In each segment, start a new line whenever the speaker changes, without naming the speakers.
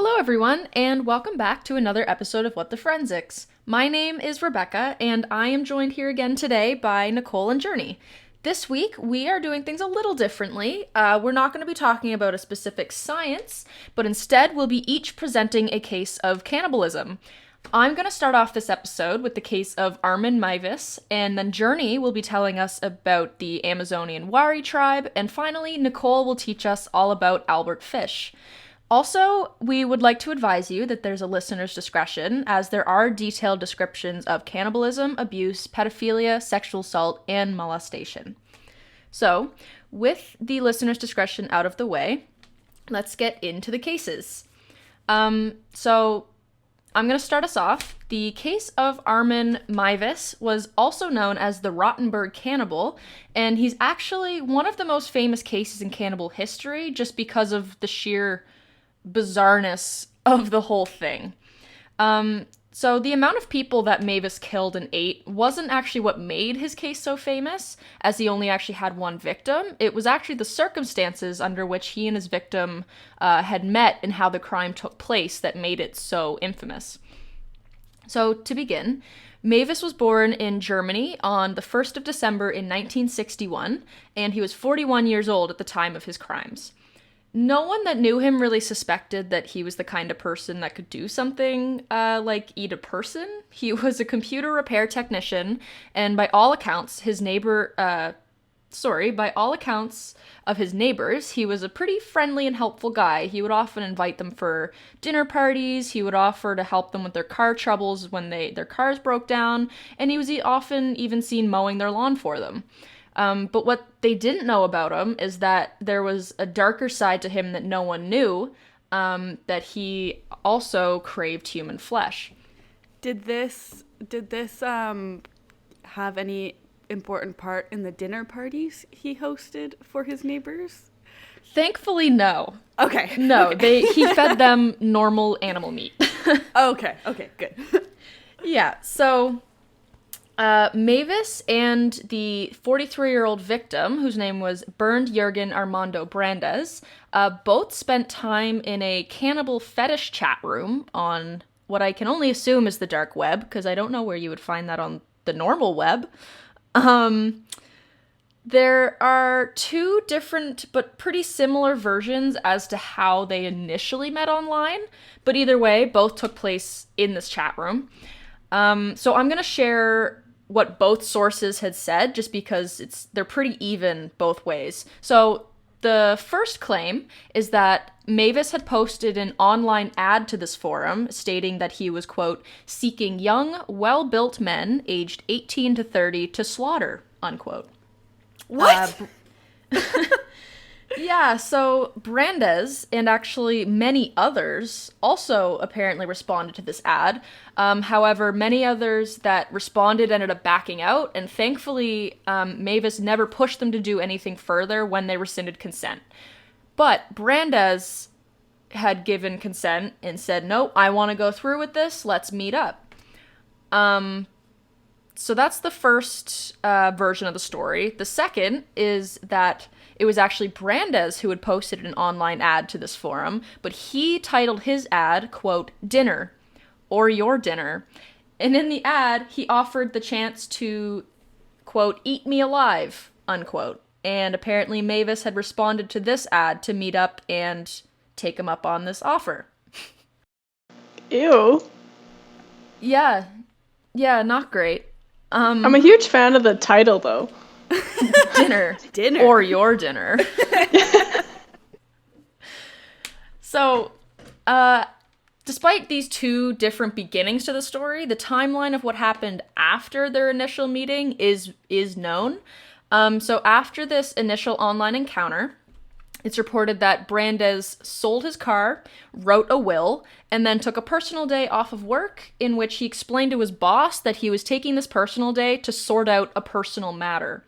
Hello everyone, and welcome back to another episode of What the Forensics. My name is Rebecca, and I am joined here again today by Nicole and Journey. This week, we are doing things a little differently. We're not going to be talking about a specific science, but instead we'll be each presenting a case of cannibalism. I'm going to start off this episode with the case of Armin Mivus, and then Journey will be telling us about the Amazonian Wari Tribe, and finally, Nicole will teach us all about Albert Fish. Also, we would like to advise you that there's a listener's discretion, as there are detailed descriptions of cannibalism, abuse, pedophilia, sexual assault, and molestation. So, with the listener's discretion out of the way, let's get into the cases. So I'm going to start us off. The case of Armin Mivus was also known as the Rottenburg Cannibal, and he's actually one of the most famous cases in cannibal history just because of the sheer bizarreness of the whole thing. So the amount of people that Meiwes killed and ate wasn't actually what made his case so famous, as he only actually had one victim. It was actually the circumstances under which he and his victim had met and how the crime took place that made it so infamous. So to begin, Meiwes was born in Germany on the 1st of December in 1961, and he was 41 years old at the time of his crimes. No one that knew him really suspected that he was the kind of person that could do something like eat a person. He was a computer repair technician, and by all accounts of his neighbors, he was a pretty friendly and helpful guy. He would often invite them for dinner parties, he would offer to help them with their car troubles when their cars broke down, and he was often even seen mowing their lawn for them. But what they didn't know about him is that there was a darker side to him that no one knew, that he also craved human flesh.
Did this have any important part in the dinner parties he hosted for his neighbors?
Thankfully, no.
Okay.
No,
okay.
He fed them normal animal meat.
Okay, good.
Yeah, so Meiwes and the 43-year-old victim, whose name was Bernd Jürgen Armando Brandes, both spent time in a cannibal fetish chat room on what I can only assume is the dark web, because I don't know where you would find that on the normal web. There are two different but pretty similar versions as to how they initially met online, but either way, both took place in this chat room. So I'm going to share what both sources had said, just because they're pretty even both ways. So the first claim is that Meiwes had posted an online ad to this forum stating that he was, quote, seeking young, well-built men aged 18 to 30 to slaughter, unquote.
What?
Yeah, so Brandes, and actually many others, also apparently responded to this ad. However, many others that responded ended up backing out, and thankfully, Meiwes never pushed them to do anything further when they rescinded consent. But Brandes had given consent and said, nope, I want to go through with this, let's meet up. So that's the first version of the story. The second is that it was actually Brandes who had posted an online ad to this forum, but he titled his ad, quote, dinner, or your dinner. And in the ad, he offered the chance to, quote, eat me alive, unquote. And apparently Meiwes had responded to this ad to meet up and take him up on this offer.
Ew.
Yeah, not great.
I'm a huge fan of the title, though.
Dinner. Or your dinner. So, despite these two different beginnings to the story, the timeline of what happened after their initial meeting is known. So after this initial online encounter, it's reported that Brandes sold his car, wrote a will, and then took a personal day off of work in which he explained to his boss that he was taking this personal day to sort out a personal matter.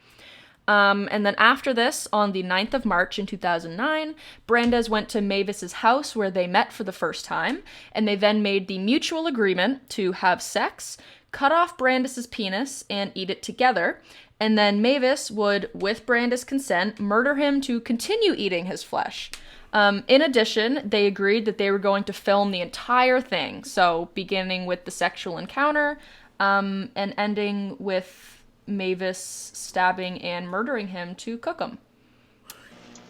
And then after this, on the 9th of March in 2009, Brandes went to Meiwes' house where they met for the first time, and they then made the mutual agreement to have sex, cut off Brandes' penis, and eat it together, and then Meiwes would, with Brandes' consent, murder him to continue eating his flesh. In addition, they agreed that they were going to film the entire thing, so beginning with the sexual encounter, and ending with Meiwes stabbing and murdering him to cook him.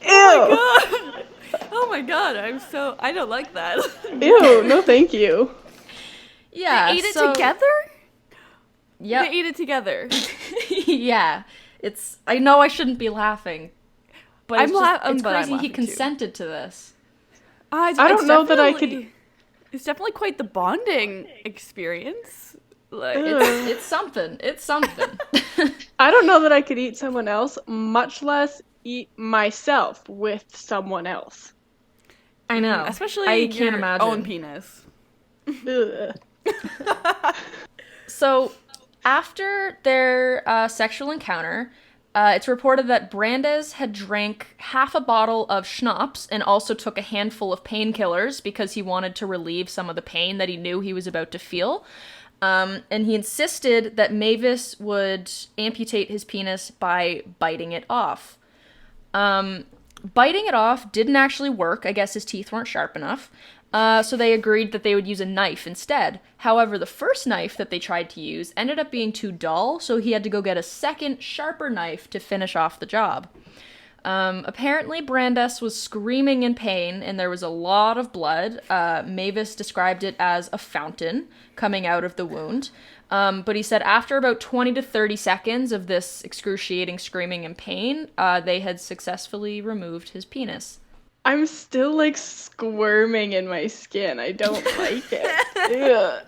Ew!
Oh my god! Oh my god, I don't like that.
Ew, no thank you.
Yeah,
They ate it together?
Yeah.
They ate it together.
Yeah. I know I shouldn't be laughing, but it's
I'm
crazy he
laughing too.
consented to this.
I don't know that I could...
It's definitely quite the bonding experience. Like,
It's something. It's something.
I don't know that I could eat someone else, much less eat myself with someone else.
I know.
especially
I
your
can't imagine.
own penis.
Ugh.
So, after their sexual encounter, it's reported that Brandes had drank half a bottle of schnapps and also took a handful of painkillers because he wanted to relieve some of the pain that he knew he was about to feel. And he insisted that Meiwes would amputate his penis by biting it off. Biting it off didn't actually work. I guess his teeth weren't sharp enough. So they agreed that they would use a knife instead. However, the first knife that they tried to use ended up being too dull, so he had to go get a second, sharper knife to finish off the job. Apparently, Brandes was screaming in pain, and there was a lot of blood. Meiwes described it as a fountain coming out of the wound. But he said after about 20 to 30 seconds of this excruciating screaming and pain, they had successfully removed his penis.
I'm still, like, squirming in my skin. I don't like it. Ugh.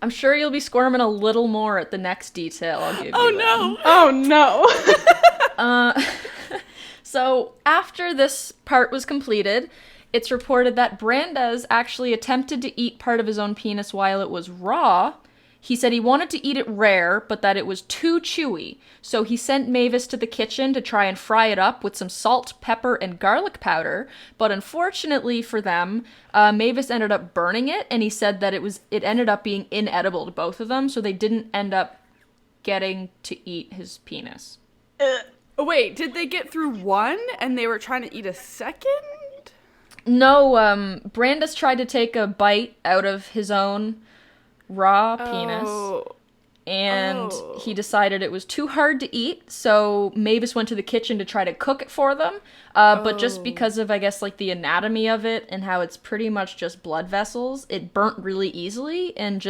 I'm sure you'll be squirming a little more at the next detail I'll give you.
Oh, no.
So, after this part was completed, it's reported that Brandes actually attempted to eat part of his own penis while it was raw. He said he wanted to eat it rare, but that it was too chewy. So he sent Meiwes to the kitchen to try and fry it up with some salt, pepper, and garlic powder. But unfortunately for them, Meiwes ended up burning it, and he said that it ended up being inedible to both of them, so they didn't end up getting to eat his penis.
Oh, wait, did they get through one and they were trying to eat a second?
No, Brandes tried to take a bite out of his own raw penis, and he decided it was too hard to eat, so Meiwes went to the kitchen to try to cook it for them, but just because of, I guess, like, the anatomy of it and how it's pretty much just blood vessels, it burnt really easily, and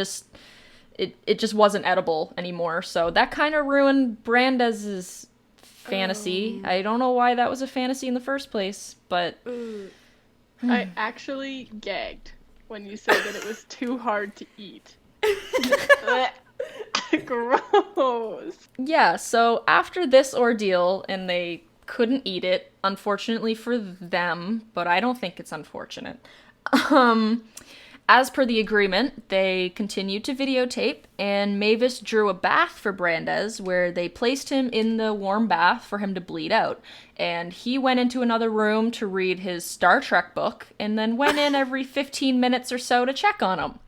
it just wasn't edible anymore, so that kind of ruined Brandes' fantasy. I don't know why that was a fantasy in the first place, but...
I actually gagged when you said that it was too hard to eat. Gross.
Yeah, so after this ordeal, and they couldn't eat it, unfortunately for them, but I don't think it's unfortunate. As per the agreement, they continued to videotape, and Meiwes drew a bath for Brandes, where they placed him in the warm bath for him to bleed out. And he went into another room to read his Star Trek book, and then went in every 15 minutes or so to check on him.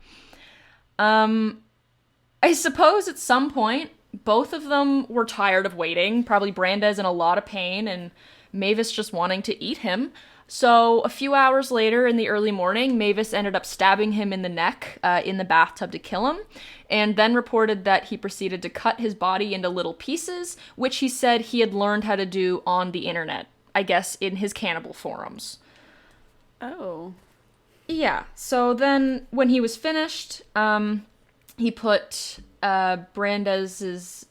I suppose at some point, both of them were tired of waiting, probably Brandes in a lot of pain, and Meiwes just wanting to eat him. So a few hours later in the early morning, Meiwes ended up stabbing him in the neck in the bathtub to kill him, and then reported that he proceeded to cut his body into little pieces, which he said he had learned how to do on the internet, I guess in his cannibal forums.
Oh.
Yeah, so then when he was finished, he put Brandes'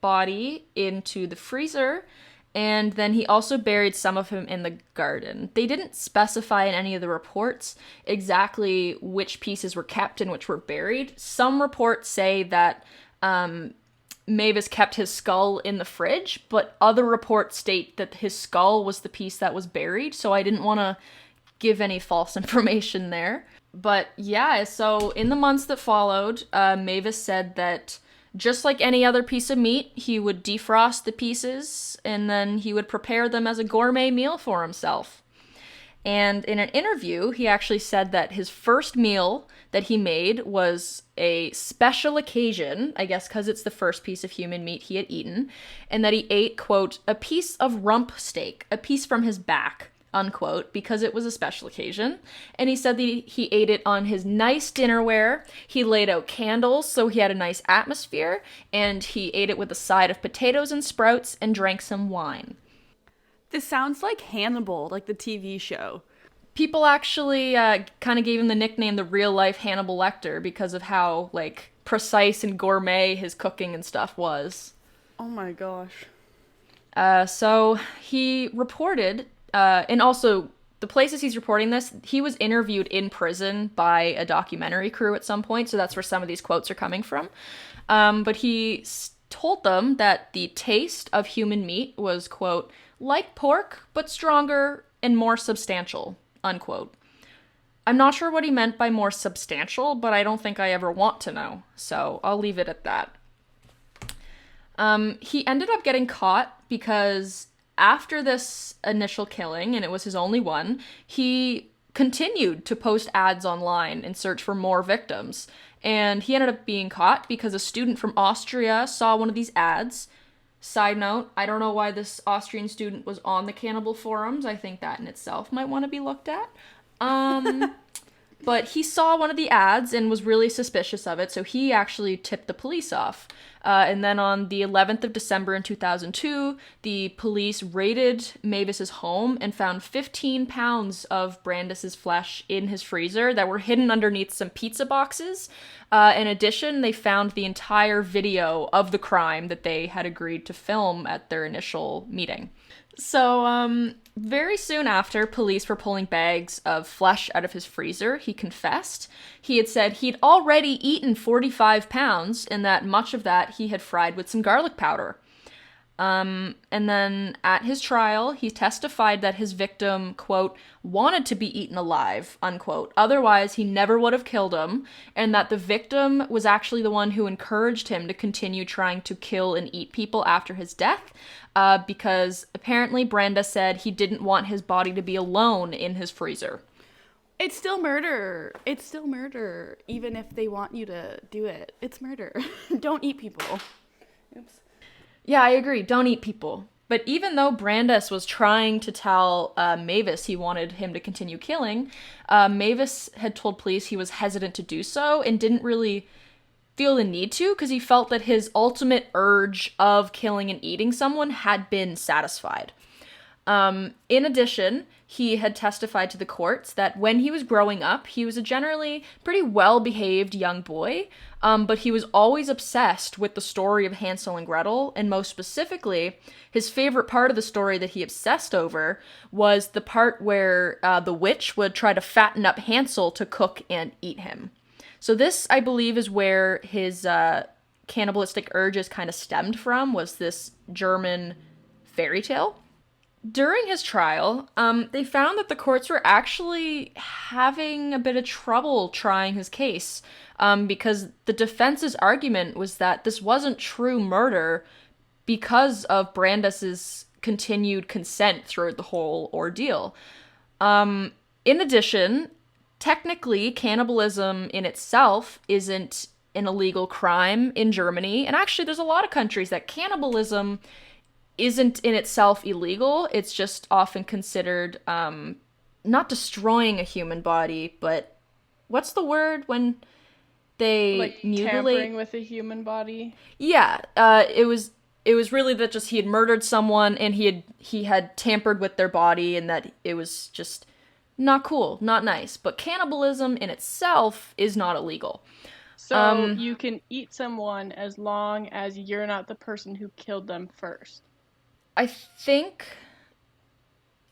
body into the freezer, and then he also buried some of him in the garden. They didn't specify in any of the reports exactly which pieces were kept and which were buried. Some reports say that Meiwes kept his skull in the fridge, but other reports state that his skull was the piece that was buried, so I didn't want to give any false information there. But yeah, so in the months that followed, Meiwes said that just like any other piece of meat, he would defrost the pieces, and then he would prepare them as a gourmet meal for himself. And in an interview, he actually said that his first meal that he made was a special occasion, I guess because it's the first piece of human meat he had eaten, and that he ate, quote, a piece of rump steak, a piece from his back, unquote, because it was a special occasion. And he said that he ate it on his nice dinnerware. He laid out candles, so he had a nice atmosphere. And he ate it with a side of potatoes and sprouts and drank some wine.
This sounds like Hannibal, like the TV show.
People actually kind of gave him the nickname the real-life Hannibal Lecter because of how, like, precise and gourmet his cooking and stuff was.
Oh my gosh.
So he reported, and also the places he's reporting this, he was interviewed in prison by a documentary crew at some point, so that's where some of these quotes are coming from. But he told them that the taste of human meat was, quote, like pork, but stronger and more substantial, unquote. I'm not sure what he meant by more substantial, but I don't think I ever want to know, so I'll leave it at that. He ended up getting caught because after this initial killing, and it was his only one, he continued to post ads online and search for more victims. And he ended up being caught because a student from Austria saw one of these ads. Side note, I don't know why this Austrian student was on the cannibal forums. I think that in itself might want to be looked at. But he saw one of the ads and was really suspicious of it, so he actually tipped the police off. And then on the 11th of December in 2002, the police raided Meiwes' home and found 15 pounds of Brandis's flesh in his freezer that were hidden underneath some pizza boxes. In addition, they found the entire video of the crime that they had agreed to film at their initial meeting. So, very soon after police were pulling bags of flesh out of his freezer, he confessed. He had said he'd already eaten 45 pounds and that much of that he had fried with some garlic powder. And then at his trial, he testified that his victim, quote, wanted to be eaten alive, unquote. Otherwise, he never would have killed him, and that the victim was actually the one who encouraged him to continue trying to kill and eat people after his death, because apparently Brenda said he didn't want his body to be alone in his freezer.
It's still murder. It's still murder, even if they want you to do it. It's murder. Don't eat people. Oops.
Yeah, I agree. Don't eat people. But even though Brandes was trying to tell Meiwes he wanted him to continue killing, Meiwes had told police he was hesitant to do so and didn't really feel the need to because he felt that his ultimate urge of killing and eating someone had been satisfied. In addition, he had testified to the courts that when he was growing up, he was a generally pretty well-behaved young boy, but he was always obsessed with the story of Hansel and Gretel, and most specifically, his favorite part of the story that he obsessed over was the part where the witch would try to fatten up Hansel to cook and eat him. So this, I believe, is where his cannibalistic urges kind of stemmed from, was this German fairy tale. During his trial, they found that the courts were actually having a bit of trouble trying his case, because the defense's argument was that this wasn't true murder because of Brandes's continued consent throughout the whole ordeal. In addition, technically, cannibalism in itself isn't an illegal crime in Germany, and actually there's a lot of countries that cannibalism isn't in itself illegal. It's just often considered not destroying a human body, but what's the word when they
like
mutilate?
Tampering with a human body.
Yeah, it was really that just he had murdered someone and he had tampered with their body, and that it was just not cool, not nice. But cannibalism in itself is not illegal.
So you can eat someone as long as you're not the person who killed them first.
I think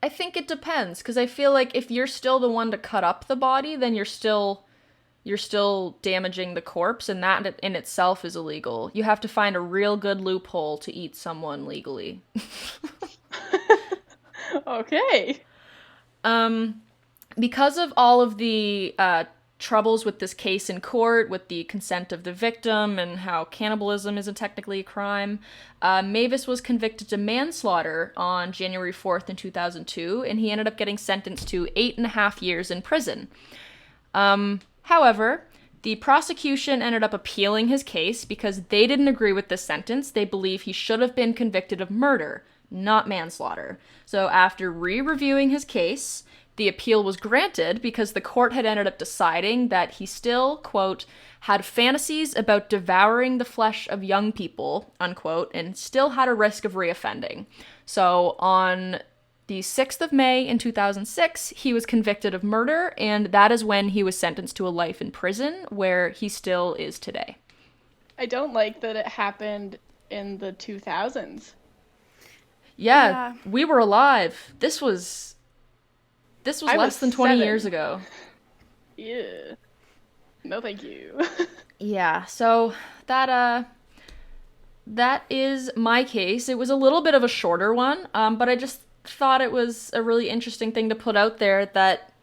it depends, because I feel like if you're still the one to cut up the body, then you're still damaging the corpse, and that in itself is illegal. You have to find a real good loophole to eat someone legally.
Okay.
Because of all of the troubles with this case in court, with the consent of the victim, and how cannibalism isn't technically a crime, Meiwes was convicted to manslaughter on January 4th in 2002, and he ended up getting sentenced to 8.5 years in prison. However, the prosecution ended up appealing his case because they didn't agree with this sentence. They believe he should have been convicted of murder, not manslaughter. So after re-reviewing his case, the appeal was granted because the court had ended up deciding that he still, quote, had fantasies about devouring the flesh of young people, unquote, and still had a risk of reoffending. So on the 6th of May in 2006, he was convicted of murder, and that is when he was sentenced to a life in prison, where he still is today.
I don't like that it happened in the 2000s.
Yeah, we were alive. This was less than 20 years ago.
Yeah. No, thank you.
Yeah, so that is my case. It was a little bit of a shorter one, but I just thought it was a really interesting thing to put out there that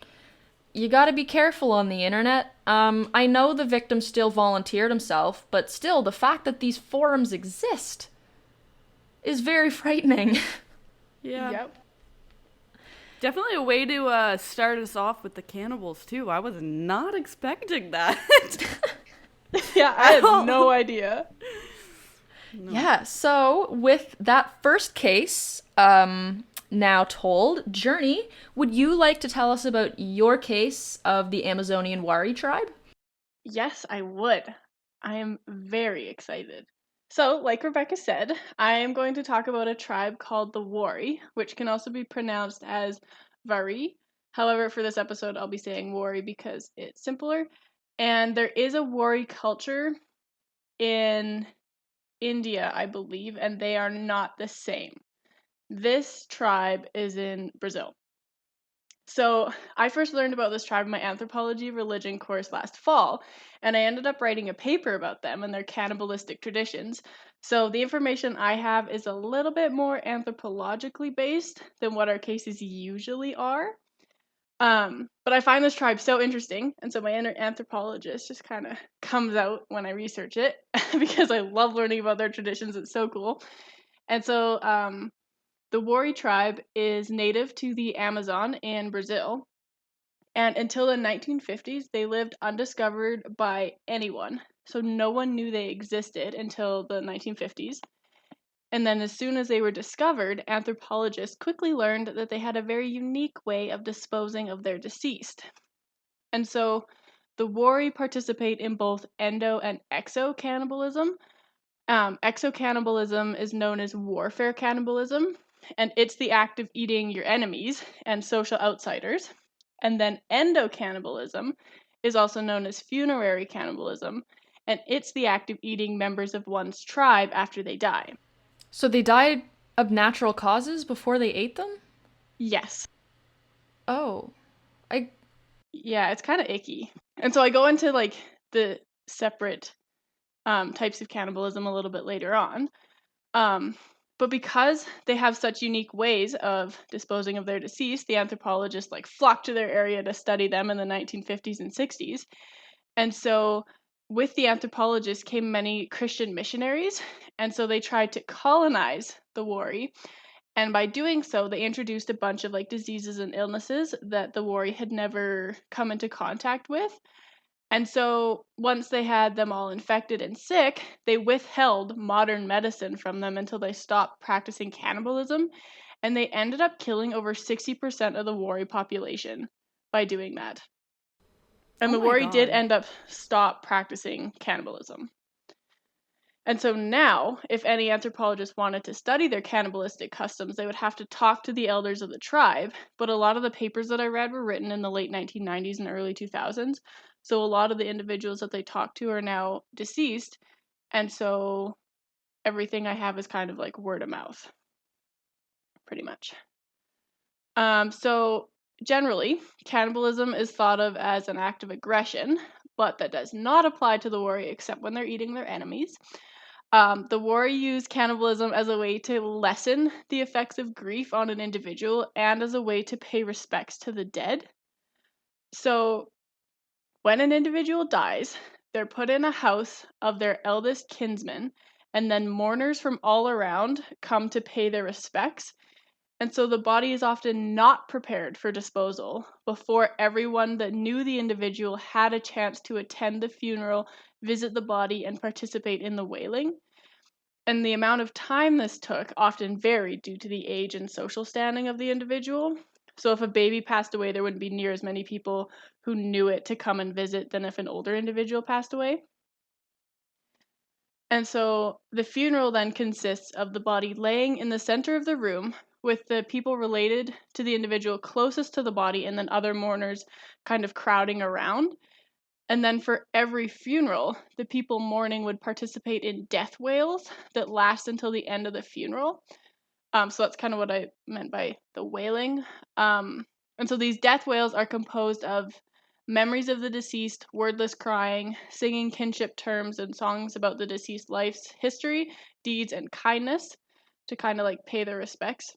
you gotta be careful on the internet. I know the victim still volunteered himself, but still, the fact that these forums exist is very frightening.
Yeah.
Yep.
Definitely a way to start us off with the cannibals, too. I was not expecting that.
Yeah, I had no idea.
No.
Yeah, so with that first case now told, Journey, would you like to tell us about your case of the Amazonian Wari tribe?
Yes, I would. I am very excited. So, like Rebecca said, I am going to talk about a tribe called the Wari, which can also be pronounced as Vari. However, for this episode, I'll be saying Wari because it's simpler. And there is a Wari culture in India, I believe, and they are not the same. This tribe is in Brazil. So I first learned about this tribe in my anthropology religion course last fall, and I ended up writing a paper about them and their cannibalistic traditions. So the information I have is a little bit more anthropologically based than what our cases usually are. But I find this tribe so interesting, and so my inner anthropologist just kind of comes out when I research it because I love learning about their traditions. It's so cool. And so the Wari tribe is native to the Amazon in Brazil, and until the 1950s, they lived undiscovered by anyone. So no one knew they existed until the 1950s. And then, as soon as they were discovered, anthropologists quickly learned that they had a very unique way of disposing of their deceased. And so, the Wari participate in both endo and exo cannibalism. Exo cannibalism is known as warfare cannibalism, and it's the act of eating your enemies and social outsiders. And then endo cannibalism is also known as funerary cannibalism, and it's the act of eating members of one's tribe after they die.
So they died of natural causes before they ate them?
Yes.
Oh. I
Yeah, it's kind of icky. And so I go into like the separate types of cannibalism a little bit later on. But because they have such unique ways of disposing of their deceased, the anthropologists like flocked to their area to study them in the 1950s and 60s. And so with the anthropologists came many Christian missionaries, and so they tried to colonize the Wari. And by doing so, they introduced a bunch of like diseases and illnesses that the Wari had never come into contact with. And so once they had them all infected and sick, they withheld modern medicine from them until they stopped practicing cannibalism. And they ended up killing over 60% of the Wari population by doing that. And the Wari did end up stop practicing cannibalism. And so now, if any anthropologist wanted to study their cannibalistic customs, they would have to talk to the elders of the tribe. But a lot of the papers that I read were written in the late 1990s and early 2000s. So a lot of the individuals that they talked to are now deceased. And so everything I have is kind of like word of mouth, pretty much. So generally, cannibalism is thought of as an act of aggression, but that does not apply to the Wari except when they're eating their enemies. The Wari use cannibalism as a way to lessen the effects of grief on an individual and as a way to pay respects to the dead. So, when an individual dies, they're put in a house of their eldest kinsman, and then mourners from all around come to pay their respects. And so the body is often not prepared for disposal before everyone that knew the individual had a chance to attend the funeral, visit the body, and participate in the wailing. And the amount of time this took often varied due to the age and social standing of the individual. So if a baby passed away, there wouldn't be near as many people who knew it to come and visit than if an older individual passed away. And so the funeral then consists of the body laying in the center of the room with the people related to the individual closest to the body and then other mourners kind of crowding around. And then for every funeral, the people mourning would participate in death wails that last until the end of the funeral. So that's kind of what I meant by the wailing. And so these death wails are composed of memories of the deceased, wordless crying, singing kinship terms and songs about the deceased life's history, deeds, and kindness to kind of like pay their respects.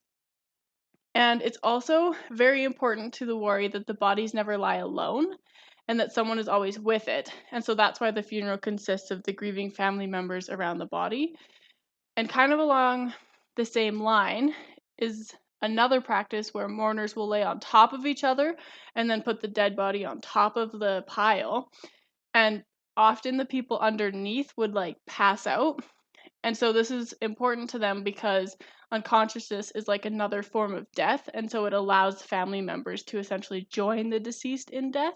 And it's also very important to the Wari that the bodies never lie alone and that someone is always with it. And so that's why the funeral consists of the grieving family members around the body. And kind of along the same line is another practice where mourners will lay on top of each other and then put the dead body on top of the pile. And often the people underneath would like pass out. And so this is important to them because unconsciousness is like another form of death. And so it allows family members to essentially join the deceased in death.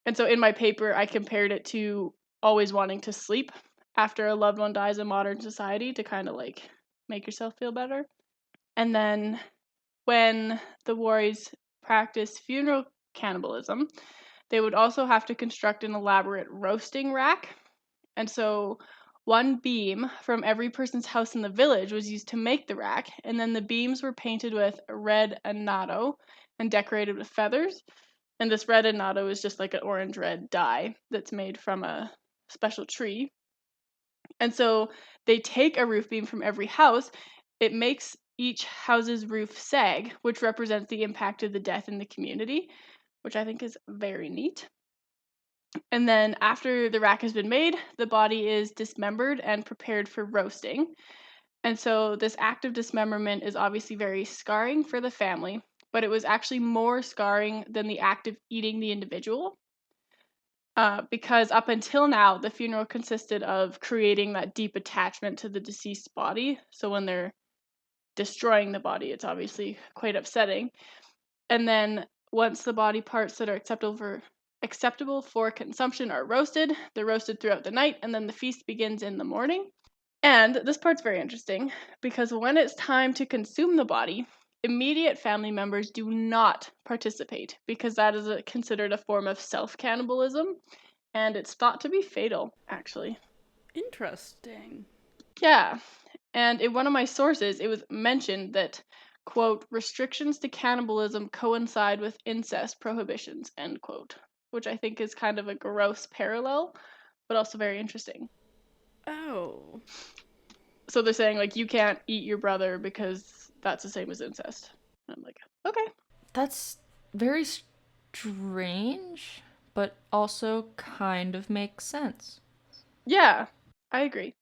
And so in my paper, I compared it to always wanting to sleep after a loved one dies in modern society to kind of like make yourself feel better. And then when the Waris practice funeral cannibalism, they would also have to construct an elaborate roasting rack. And so one beam from every person's house in the village was used to make the rack, and then the beams were painted with red annatto and decorated with feathers. And this red annatto is just like an orange-red dye that's made from a special tree. And so they take a roof beam from every house. It makes each house's roof sag, which represents the impact of the death in the community, which I think is very neat. And then after the rack has been made, the body is dismembered and prepared for roasting. And so this act of dismemberment is obviously very scarring for the family, but it was actually more scarring than the act of eating the individual. Because up until now, the funeral consisted of creating that deep attachment to the deceased body. So when they're destroying the body, it's obviously quite upsetting. And then once the body parts that are acceptable for consumption are roasted, they're roasted throughout the night, and then the feast begins in the morning. And this part's very interesting because when it's time to consume the body, immediate family members do not participate because that is considered a form of self-cannibalism, and it's thought to be fatal, actually.
Interesting.
Yeah, and in one of my sources, it was mentioned that, quote, restrictions to cannibalism coincide with incest prohibitions, end quote, which I think is kind of a gross parallel, but also very interesting.
Oh.
So they're saying, like, you can't eat your brother because that's the same as incest. And I'm like, okay.
That's very strange, but also kind of makes sense.
Yeah, I agree.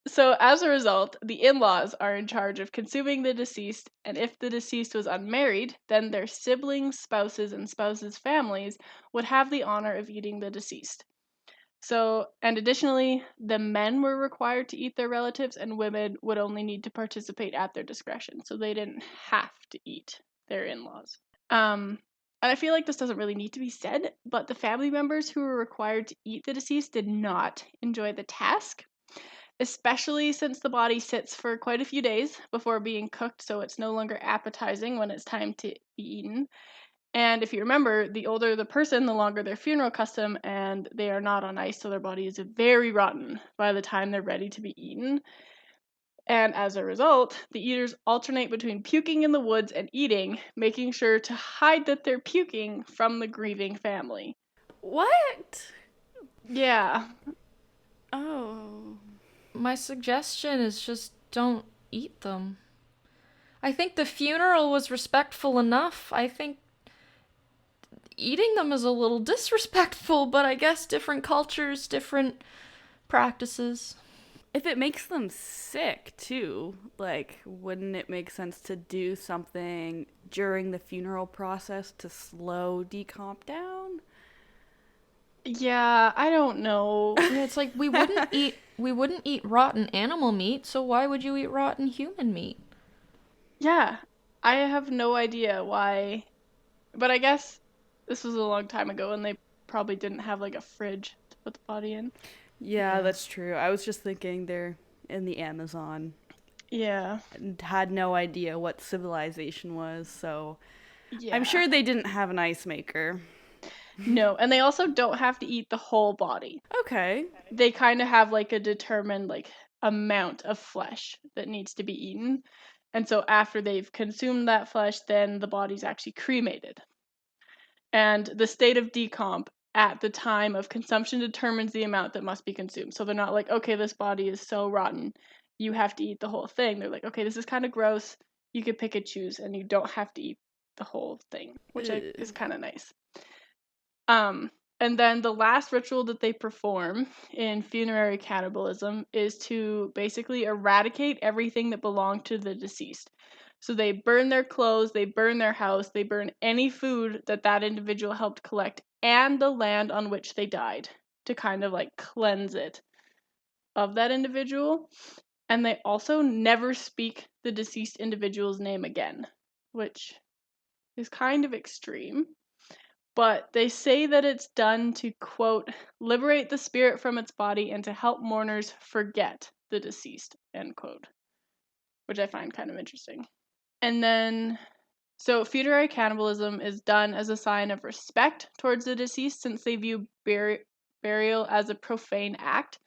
So as a result, the in-laws are in charge of consuming the deceased, and if the deceased was unmarried, then their siblings, spouses, and spouses' families would have the honor of eating the deceased. So, and additionally, the men were required to eat their relatives, and women would only need to participate at their discretion. So they didn't have to eat their in-laws. And I feel like this doesn't really need to be said, but the family members who were required to eat the deceased did not enjoy the task, especially since the body sits for quite a few days before being cooked, so it's no longer appetizing when it's time to be eaten. And if you remember, the older the person, the longer their funeral custom, and they are not on ice, so their body is very rotten by the time they're ready to be eaten. And as a result, the eaters alternate between puking in the woods and eating, making sure to hide that they're puking from the grieving family.
What?
Yeah.
Oh.
My suggestion is just don't eat them. I think the funeral was respectful enough. I think eating them is a little disrespectful, but I guess different cultures, different practices.
If it makes them sick, too, like, wouldn't it make sense to do something during the funeral process to slow decomp down?
Yeah, I don't know.
Yeah, it's like we wouldn't eat we wouldn't eat rotten animal meat, so why would you eat rotten human meat?
Yeah, I have no idea why, but I guess this was a long time ago and they probably didn't have like a fridge to put the body in.
Yeah,
Yeah.
that's true. I was just thinking they're in the Amazon
Yeah,
and had no idea what civilization was, so I'm
yeah.
sure they didn't have an ice maker.
No, and they also don't have to eat the whole body.
Okay.
They kind of have like a determined like amount of flesh that needs to be eaten. And so after they've consumed that flesh, then the body's actually cremated. And the state of decomp at the time of consumption determines the amount that must be consumed. So they're not like, okay, this body is so rotten, you have to eat the whole thing. They're like, okay, this is kind of gross. You could pick and choose, and you don't have to eat the whole thing, which is kind of nice. Um, and then the last ritual that they perform in funerary cannibalism is to basically eradicate everything that belonged to the deceased. So they burn their clothes, they burn their house, they burn any food that that individual helped collect and the land on which they died to kind of like cleanse it of that individual. And they also never speak the deceased individual's name again, which is kind of extreme. But they say that it's done to, quote, liberate the spirit from its body and to help mourners forget the deceased, end quote, which I find kind of interesting. And then, so funerary cannibalism is done as a sign of respect towards the deceased since they view burial as a profane act.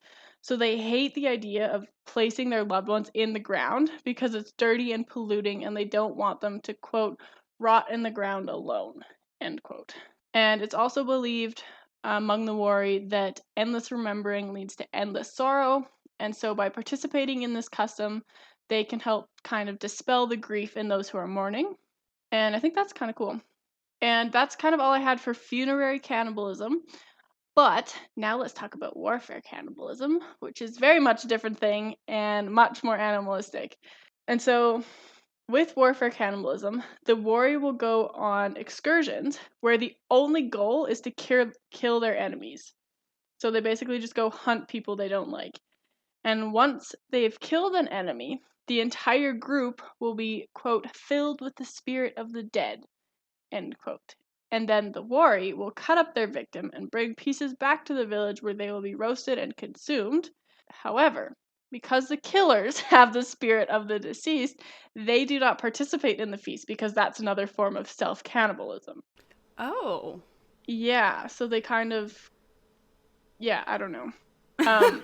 So they hate the idea of placing their loved ones in the ground because it's dirty and polluting and they don't want them to, quote, rot in the ground alone, end quote. And it's also believed among the Wari that endless remembering leads to endless sorrow. And so by participating in this custom, they can help kind of dispel the grief in those who are mourning. And I think that's kind of cool. And that's kind of all I had for funerary cannibalism. But now let's talk about warfare cannibalism, which is very much a different thing and much more animalistic. And so with warfare cannibalism, the warrior will go on excursions where the only goal is to kill their enemies. So they basically just go hunt people they don't like. And once they've killed an enemy, the entire group will be, quote, filled with the spirit of the dead, end quote. And then the warrior will cut up their victim and bring pieces back to the village where they will be roasted and consumed. However, because the killers have the spirit of the deceased, they do not participate in the feast because that's another form of self-cannibalism.
Oh.
Yeah, so they kind of, yeah, I don't know. Um,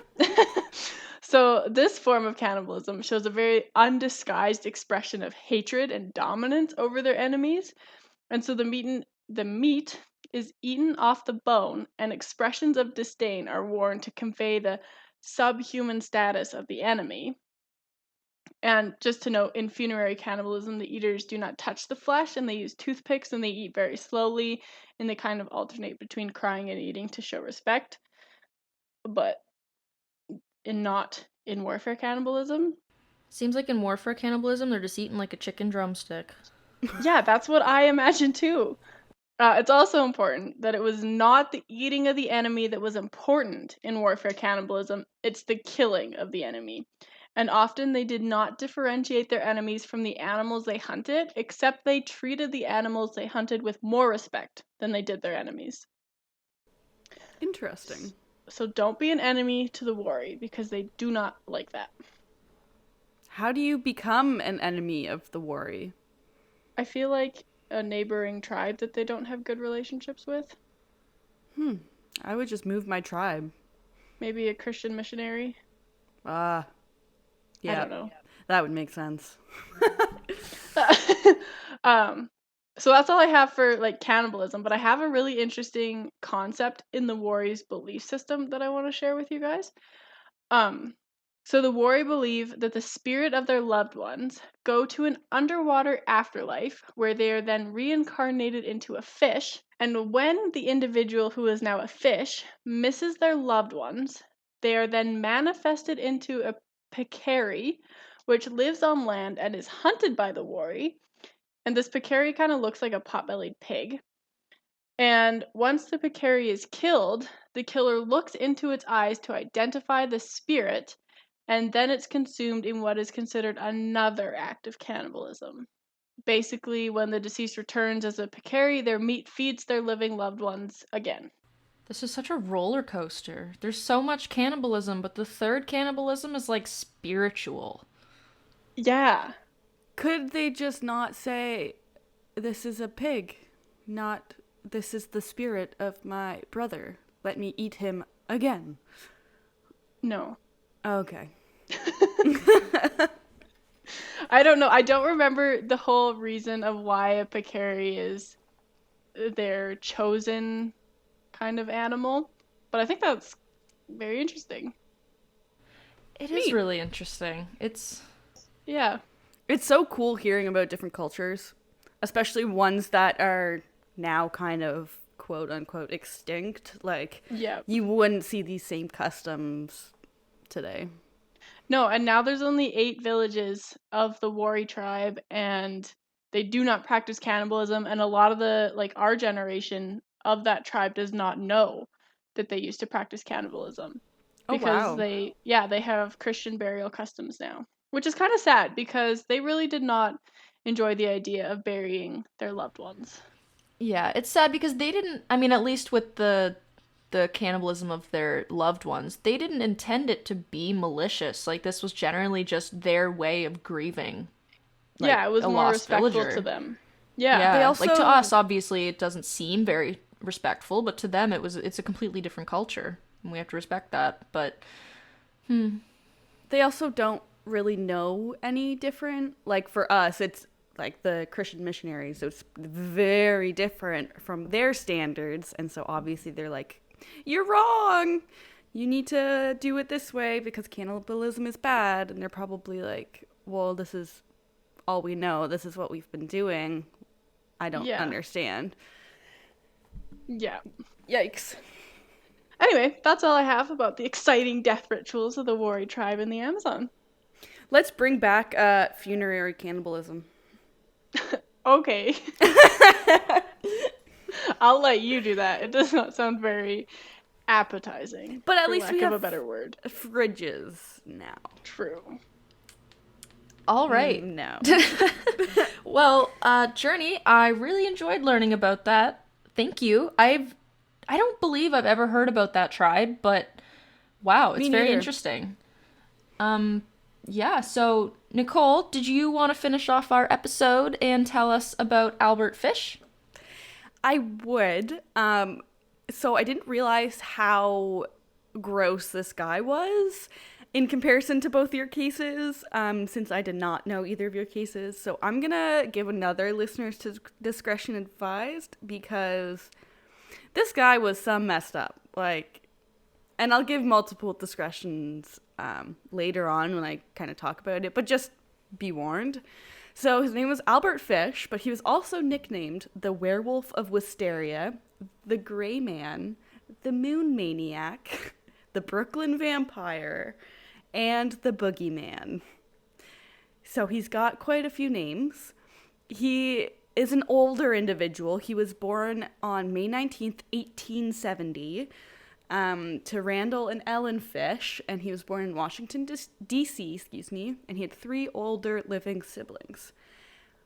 so this form of cannibalism shows a very undisguised expression of hatred and dominance over their enemies. And so the meat is eaten off the bone, and expressions of disdain are worn to convey the subhuman status of the enemy. And just to note, in funerary cannibalism, the eaters do not touch the flesh and they use toothpicks and they eat very slowly and they kind of alternate between crying and eating to show respect. But not in warfare cannibalism.
Seems like in warfare cannibalism, they're just eating like a chicken drumstick.
Yeah, that's what I imagine too. It's also important that it was not the eating of the enemy that was important in warfare cannibalism, it's the killing of the enemy. And often they did not differentiate their enemies from the animals they hunted, except they treated the animals they hunted with more respect than they did their enemies.
Interesting.
So don't be an enemy to the Wari because they do not like that.
How do you become an enemy of the Wari?
I feel like a neighboring tribe that they don't have good relationships with.
I would just move my tribe.
Maybe a Christian missionary.
Yeah.
I don't know.
That would make sense.
So that's all I have for like cannibalism, but I have a really interesting concept in the Wari's belief system that I want to share with you guys. So the Wari believe that the spirit of their loved ones go to an underwater afterlife where they are then reincarnated into a fish, and when the individual who is now a fish misses their loved ones, they are then manifested into a peccary, which lives on land and is hunted by the Wari. And this peccary kind of looks like a pot-bellied pig. And once the peccary is killed, the killer looks into its eyes to identify the spirit, and then it's consumed in what is considered another act of cannibalism. Basically, when the deceased returns as a peccary, their meat feeds their living loved ones again.
This is such a roller coaster. There's so much cannibalism, but the third cannibalism is like spiritual.
Yeah.
Could they just not say, this is a pig, not this is the spirit of my brother. Let me eat him again.
No.
Okay.
I don't know. I don't remember the whole reason of why a peccary is their chosen kind of animal, but I think that's very interesting.
It is really interesting.
Yeah.
It's so cool hearing about different cultures, especially ones that are now kind of quote unquote extinct. Like,
Yeah.
you wouldn't see these same customs today.
No, and now there's only 8 villages of the Wari tribe, and they do not practice cannibalism, and a lot of the, like, our generation of that tribe does not know that they used to practice cannibalism.
Oh,
Because
wow.
they have Christian burial customs now, which is kind of sad because they really did not enjoy the idea of burying their loved ones.
Yeah, it's sad because they didn't, I mean, at least with the cannibalism of their loved ones, they didn't intend it to be malicious. Like, this was generally just their way of grieving. Like,
Yeah, it was
a
more
lost
respectful
villager.
to them. Yeah.
Yeah,
They
like to
also-
us, obviously, it doesn't seem very respectful, but to them, it's a completely different culture, and we have to respect that. But
They also don't really know any different. Like, for us, it's like the Christian missionaries, so it's very different from their standards. And so obviously they're like, you're wrong. You need to do it this way because cannibalism is bad. And they're probably like, well, this is all we know. This is what we've been doing. I don't understand.
Yeah.
Yikes.
Anyway, that's all I have about the exciting death rituals of the Wari tribe in the Amazon.
Let's bring back funerary cannibalism.
Okay. I'll let you do that. It does not sound very appetizing.
But at
for
least
lack
we
of
have
a better word.
Fridges now.
True.
all right.
No.
Well, Journey, I really enjoyed learning about that. Thank you. I don't believe I've ever heard about that tribe, but wow, it's
Me
very
neither.
interesting. Yeah, so Nicole, did you want to finish off our episode and tell us about Albert Fish?
I would. So I didn't realize how gross this guy was in comparison to both your cases, since I did not know either of your cases. So I'm going to give another listener's discretion advised because this guy was some messed up. Like, and I'll give multiple discretions later on when I kind of talk about it, but just be warned. So his name was Albert Fish, but he was also nicknamed the Werewolf of Wisteria, the Gray Man, the Moon Maniac, the Brooklyn Vampire, and the Boogeyman. So he's got quite a few names. He is an older individual. He was born on May 19th, 1870, to Randall and Ellen Fish, and he was born in Washington, D.C., and he had 3 older living siblings.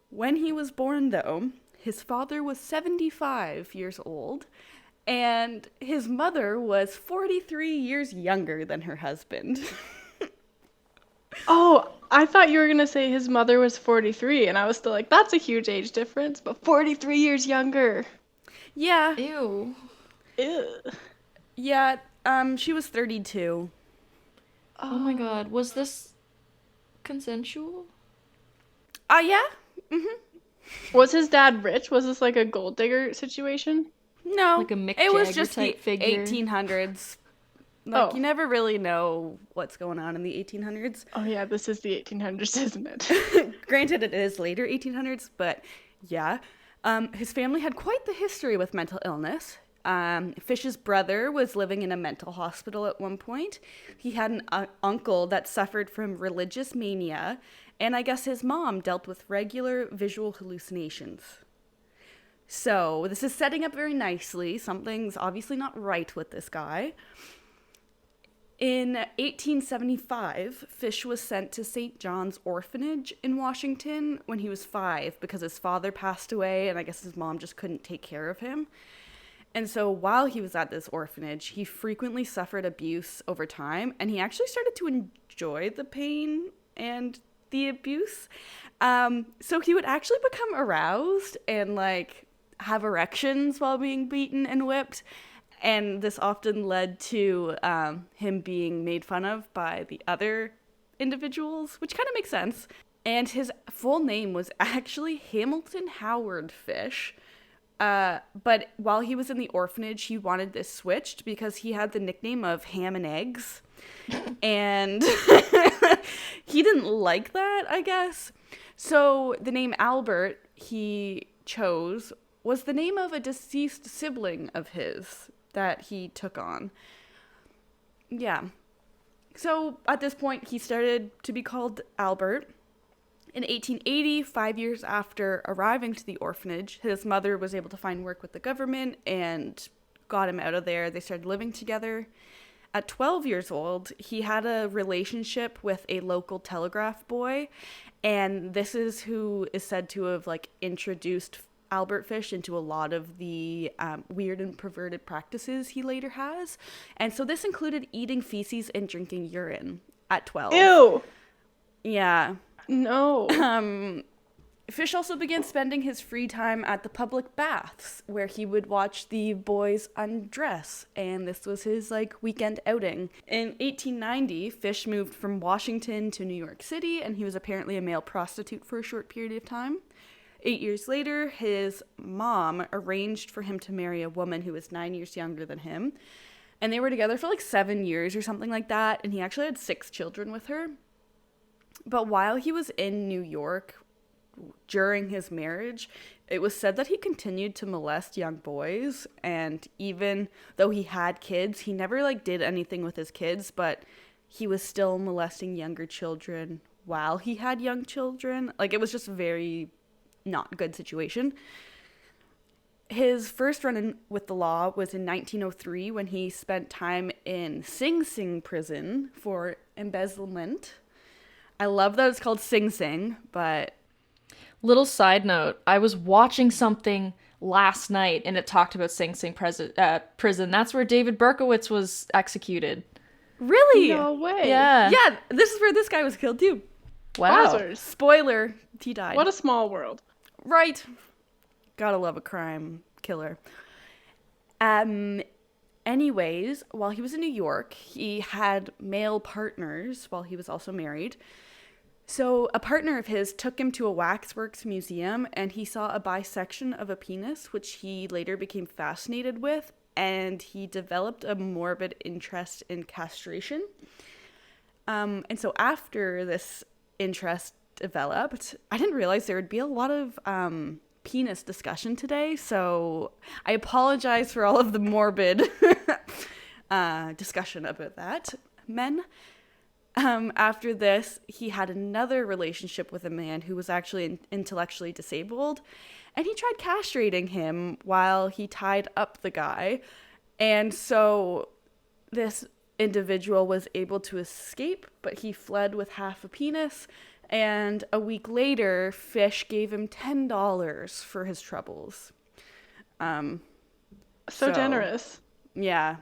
When he was born, though, his father was 75 years old, and his mother was 43 years younger than her husband.
Oh, I thought you were going to say his mother was 43, and I was still like, that's a huge age difference, but 43 years younger.
Yeah,
Ew.
Ew.
yeah, she was 32.
Oh my god, was this consensual?
Yeah?
Was his dad rich? Was this like a gold digger situation?
No.
Like a Mick
it was
Jagger
just
type
the
figure?
1800s. Like,
Oh.
you never really know what's going on in the 1800s.
Oh yeah, this is the 1800s, isn't it?
Granted, it is later 1800s, but yeah. His family had quite the history with mental illness. Fish's brother was living in a mental hospital at one point. He had an uncle that suffered from religious mania, and I guess his mom dealt with regular visual hallucinations. So this is setting up very nicely. Something's obviously not right with this guy. In 1875, Fish was sent to St. John's Orphanage in Washington when he was 5 because his father passed away and I guess his mom just couldn't take care of him. And so while he was at this orphanage, he frequently suffered abuse over time, and he actually started to enjoy the pain and the abuse. So he would actually become aroused and like have erections while being beaten and whipped. And this often led to him being made fun of by the other individuals, which kind of makes sense. And his full name was actually Hamilton Howard Fish. But while he was in the orphanage, he wanted this switched because he had the nickname of Ham and Eggs. And he didn't like that, I guess. So the name Albert he chose was the name of a deceased sibling of his that he took on. Yeah. So at this point, he started to be called Albert. In 1880, 5 years after arriving to the orphanage, his mother was able to find work with the government and got him out of there. They started living together. At 12 years old, he had a relationship with a local telegraph boy, and this is who is said to have like introduced Albert Fish into a lot of the weird and perverted practices he later has. And so this included eating feces and drinking urine at 12.
Ew!
Yeah.
No.
Fish also began spending his free time at the public baths, where he would watch the boys undress, and this was his like weekend outing. In 1890, Fish moved from Washington to New York City, and he was apparently a male prostitute for a short period of time. 8 years later, his mom arranged for him to marry a woman who was 9 years younger than him, and they were together for like 7 years or something like that, and he actually had 6 children with her. But while he was in New York during his marriage, it was said that he continued to molest young boys, and even though he had kids, he never like did anything with his kids, but he was still molesting younger children while he had young children. Like, it was just a very not good situation. His first run-in with the law was in 1903 when he spent time in Sing Sing prison for embezzlement. I love that it's called Sing Sing, but...
Little side note, I was watching something last night and it talked about Sing Sing prison. That's where David Berkowitz was executed.
Really?
No way.
Yeah.
Yeah, this is where this guy was killed too.
Wow.
Wowzers.
Spoiler, he died.
What a small world.
Right. Gotta love a crime killer. Anyways, while he was in New York, he had male partners while he was also married. So a partner of his took him to a waxworks museum, and he saw a bisection of a penis, which he later became fascinated with, and he developed a morbid interest in castration. And so after this interest developed, I didn't realize there would be a lot of penis discussion today, so I apologize for all of the morbid discussion about that, men. After this, he had another relationship with a man who was actually intellectually disabled, and he tried castrating him while he tied up the guy. And so this individual was able to escape, but he fled with half a penis, and a week later, Fish gave him $10 for his troubles.
So generous.
Yeah.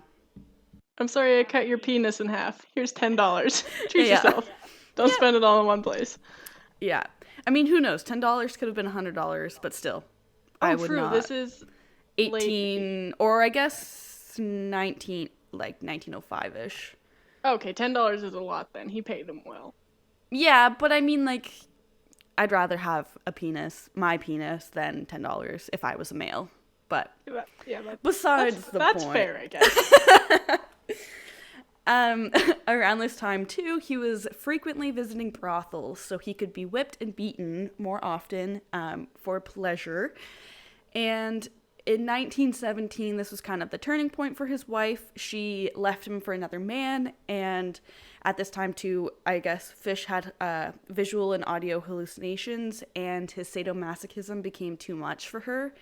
I'm sorry I cut your penis in half. Here's $10. Treat yourself. Don't spend it all in one place.
Yeah. I mean, who knows? $10 could have been $100, but still. I would
true.
not.
This is
18, or I guess 19, like 1905-ish.
Okay, $10 is a lot then. He paid him well.
Yeah, but I mean, like, I'd rather have a penis, my penis, than $10 if I was a male. But besides the point.
That's fair, I guess.
Around this time, too, he was frequently visiting brothels so he could be whipped and beaten more often for pleasure. And in 1917, this was kind of the turning point for his wife. She left him for another man, and at this time, too, I guess Fish had visual and audio hallucinations, and his sadomasochism became too much for her.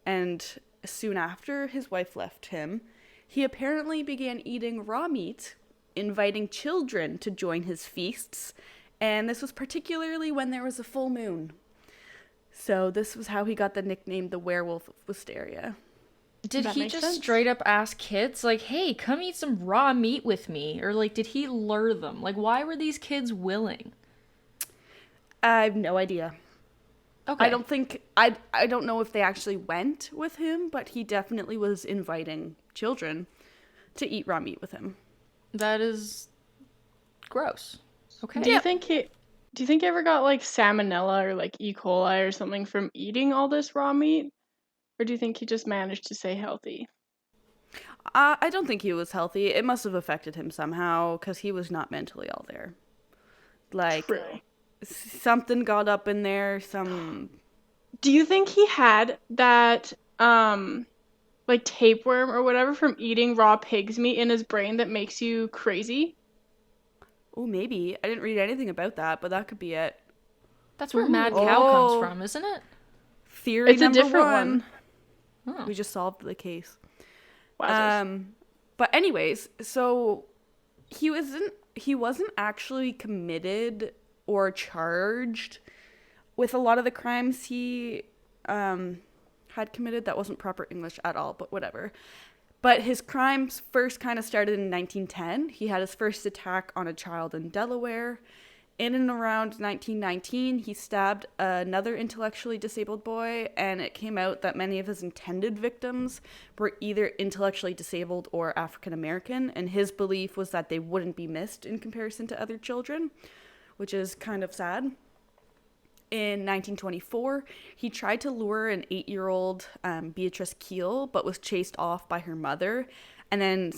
And soon after his wife left him, he apparently began eating raw meat, inviting children to join his feasts, and this was particularly when there was a full moon. So this was how he got the nickname the Werewolf of Wisteria.
Did he just straight up ask kids, like, hey, come eat some raw meat with me? Or, like, did he lure them? Like, why were these kids willing?
I have no idea.
Okay.
I don't know if they actually went with him, but he definitely was inviting children to eat raw meat with him.
That is gross. Okay.
Do you think he ever got like salmonella or like E. coli or something from eating all this raw meat? Or do you think he just managed to stay healthy?
I don't think he was healthy. It must have affected him somehow because he was not mentally all there. Like,
True.
Something got up in there,
Do you think he had that, like tapeworm or whatever from eating raw pig's meat in his brain that makes you crazy?
Oh, maybe. I didn't read anything about that, but that could be it.
That's where Mad Cow comes from, isn't it?
Theory
it's
number
a different one.
Oh.
We just solved the case.
Wowzers.
But anyways, so he wasn't actually committed or charged with a lot of the crimes he had committed. That wasn't proper English at all, but whatever. But his crimes first kind of started in 1910. He had his first attack on a child in Delaware. In and around 1919, he stabbed another intellectually disabled boy, and it came out that many of his intended victims were either intellectually disabled or African American, and his belief was that they wouldn't be missed in comparison to other children, which is kind of sad. In 1924, he tried to lure an 8-year-old Beatrice Keel, but was chased off by her mother. And then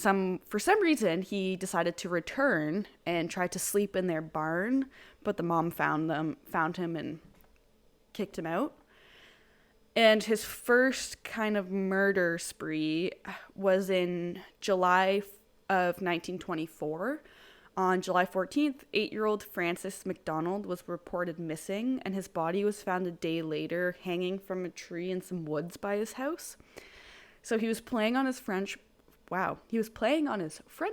for some reason, he decided to return and tried to sleep in their barn, but the mom found him and kicked him out. And his first kind of murder spree was in July of 1924. On July 14th, 8-year-old Francis Mcdonald was reported missing, and his body was found a day later hanging from a tree in some woods by his house. So he was playing on his front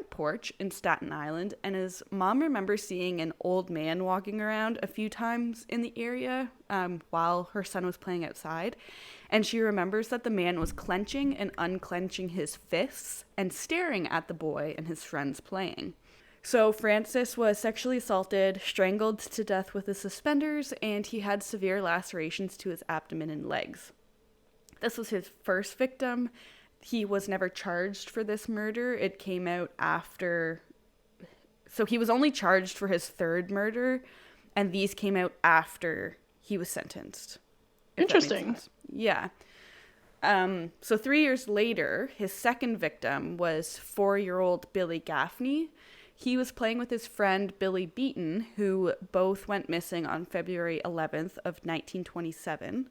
porch in Staten Island, and his mom remembers seeing an old man walking around a few times in the area while her son was playing outside. And she remembers that the man was clenching and unclenching his fists and staring at the boy and his friends playing. So Francis was sexually assaulted, strangled to death with his suspenders, and he had severe lacerations to his abdomen and legs. This was his first victim. He was never charged for this murder. It came out after. So he was only charged for his third murder, and these came out after he was sentenced.
Interesting.
Yeah. So 3 years later, his second victim was 4-year-old Billy Gaffney. He was playing with his friend Billy Beaton, who both went missing on February 11th of 1927.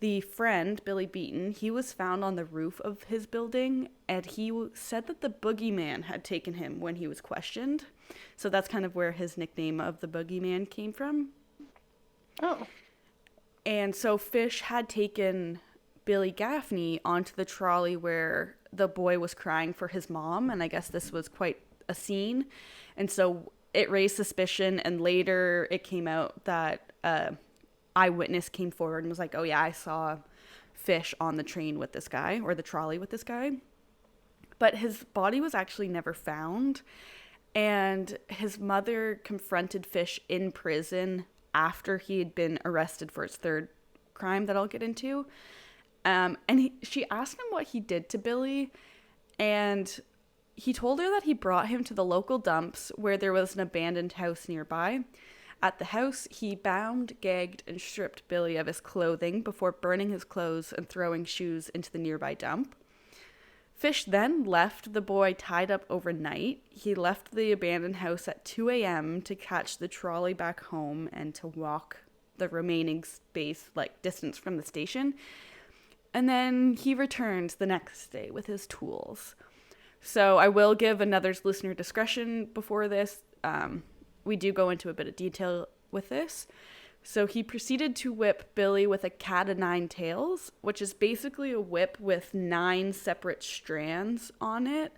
The friend, Billy Beaton, he was found on the roof of his building, and he said that the boogeyman had taken him when he was questioned. So that's kind of where his nickname of the boogeyman came from.
Oh.
And so Fish had taken Billy Gaffney onto the trolley where the boy was crying for his mom, and I guess this was quite a scene. And so it raised suspicion, and later it came out that eyewitness came forward and was like, oh yeah, I saw Fish on the train with this guy, or the trolley with this guy. But his body was actually never found, and his mother confronted Fish in prison after he had been arrested for his third crime that I'll get into. And she asked him what he did to Billy, and he told her that he brought him to the local dumps where there was an abandoned house nearby. At the house, he bound, gagged, and stripped Billy of his clothing before burning his clothes and throwing shoes into the nearby dump. Fish then left the boy tied up overnight. He left the abandoned house at 2 a.m. to catch the trolley back home and to walk the remaining distance from the station. And then he returned the next day with his tools. So I will give another listener discretion before this. We do go into a bit of detail with this. So he proceeded to whip Billy with a cat o' nine tails, which is basically a whip with 9 separate strands on it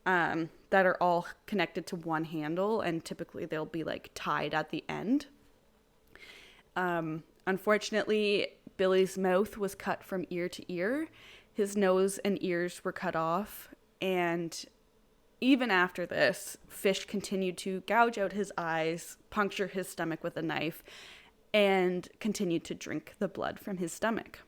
that are all connected to one handle, and typically they'll be like tied at the end. Unfortunately, Billy's mouth was cut from ear to ear. His nose and ears were cut off, and even after this, Fish continued to gouge out his eyes, puncture his stomach with a knife, and continued to drink the blood from his stomach.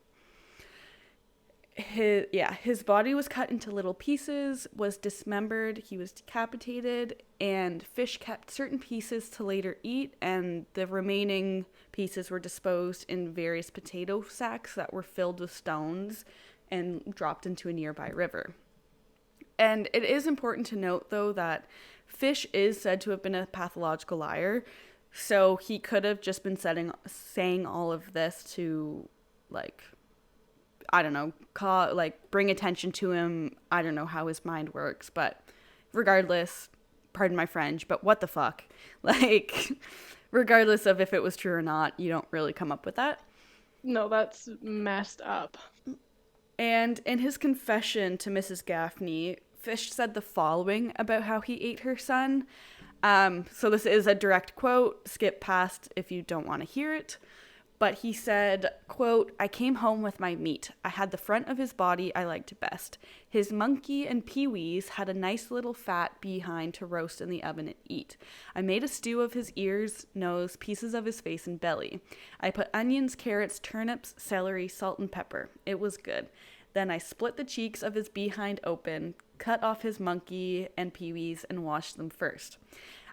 His body was cut into little pieces, was dismembered, he was decapitated, and Fish kept certain pieces to later eat, and the remaining pieces were disposed in various potato sacks that were filled with stones and dropped into a nearby river. And it is important to note, though, that Fish is said to have been a pathological liar, so he could have just been saying all of this to, like, I don't know, bring attention to him. I don't know how his mind works, but regardless, pardon my French, but what the fuck? Like, regardless of if it was true or not, you don't really come up with that.
No, that's messed up.
And in his confession to Mrs. Gaffney, Fish said the following about how he ate her son. So this is a direct quote. Skip past if you don't want to hear it. But he said, quote, "I came home with my meat. I had the front of his body I liked best. His monkey and Pee-wees had a nice little fat behind to roast in the oven and eat. I made a stew of his ears, nose, pieces of his face, and belly. I put onions, carrots, turnips, celery, salt, and pepper. It was good. Then I split the cheeks of his behind open, cut off his monkey and Pee-wees, and washed them first.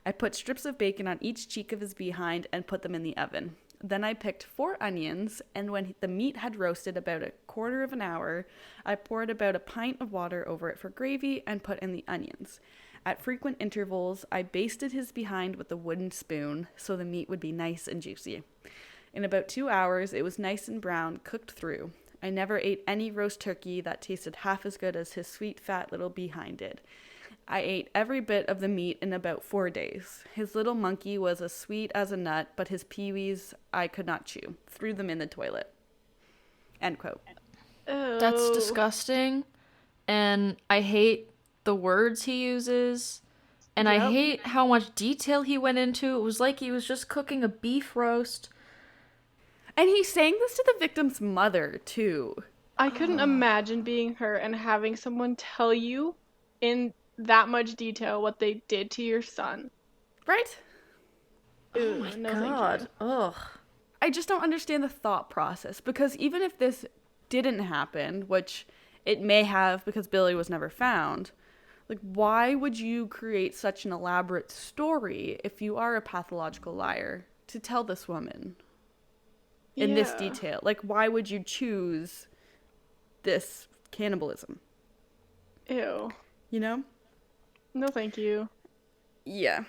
I put strips of bacon on each cheek of his behind and put them in the oven. Then I picked 4 onions, and when the meat had roasted about a quarter of an hour, I poured about a pint of water over it for gravy and put in the onions. At frequent intervals, I basted his behind with a wooden spoon so the meat would be nice and juicy. In about 2 hours, it was nice and brown, cooked through. I never ate any roast turkey that tasted half as good as his sweet, fat little behind did. I ate every bit of the meat in about 4 days. His little monkey was as sweet as a nut, but his Pee-wees I could not chew. Threw them in the toilet." End quote.
Oh.
That's disgusting. And I hate the words he uses. And I hate how much detail he went into. It was like he was just cooking a beef roast.
And he's saying this to the victim's mother, too.
I couldn't imagine being her and having someone tell you in that much detail what they did to your son.
Right?
Ew,
Oh my
no,
god.
thank you.
Ugh.
I just don't understand the thought process, because even if this didn't happen, which it may have because Billy was never found, like, why would you create such an elaborate story if you are a pathological liar to tell this woman in this detail? Like, why would you choose this cannibalism?
Ew.
You know?
No, thank you.
Yeah.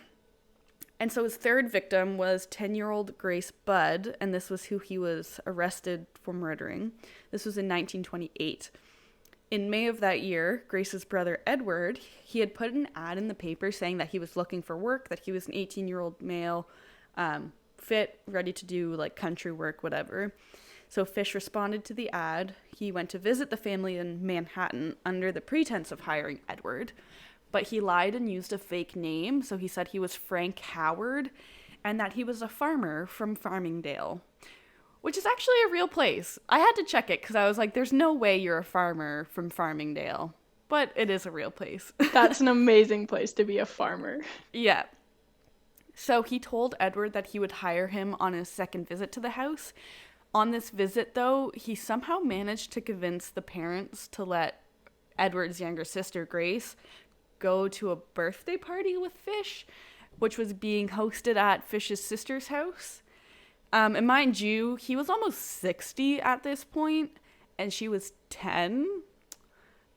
And so his third victim was 10-year-old Grace Budd, and this was who he was arrested for murdering. This was in 1928. In May of that year, Grace's brother Edward, he had put an ad in the paper saying that he was looking for work, that he was an 18-year-old male, fit, ready to do like country work, whatever. So Fish responded to the ad. He went to visit the family in Manhattan under the pretense of hiring Edward, but he lied and used a fake name. So he said he was Frank Howard and that he was a farmer from Farmingdale, which is actually a real place. I had to check it because I was like, there's no way you're a farmer from Farmingdale, but it is a real place.
That's an amazing place to be a farmer.
Yeah. So he told Edward that he would hire him on his second visit to the house. On this visit, though, he somehow managed to convince the parents to let Edward's younger sister, Grace, go to a birthday party with Fish, which was being hosted at Fish's sister's house. And mind you, he was almost 60 at this point, and she was 10.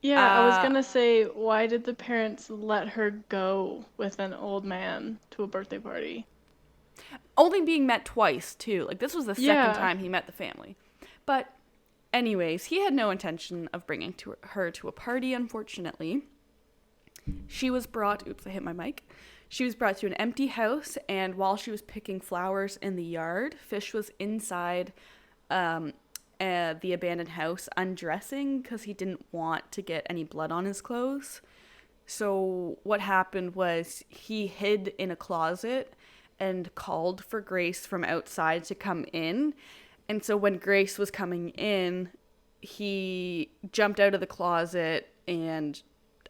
Yeah, I was gonna say, why did the parents let her go with an old man to a birthday party?
Only being met twice, too. Like, this was the
Yeah.
second time he met the family. But anyways, he had no intention of bringing her to a party, unfortunately. She was brought... Oops, I hit my mic. She was brought to an empty house, and while she was picking flowers in the yard, Fish was inside the abandoned house undressing because he didn't want to get any blood on his clothes. So what happened was he hid in a closet and called for Grace from outside to come in. And so when Grace was coming in, he jumped out of the closet and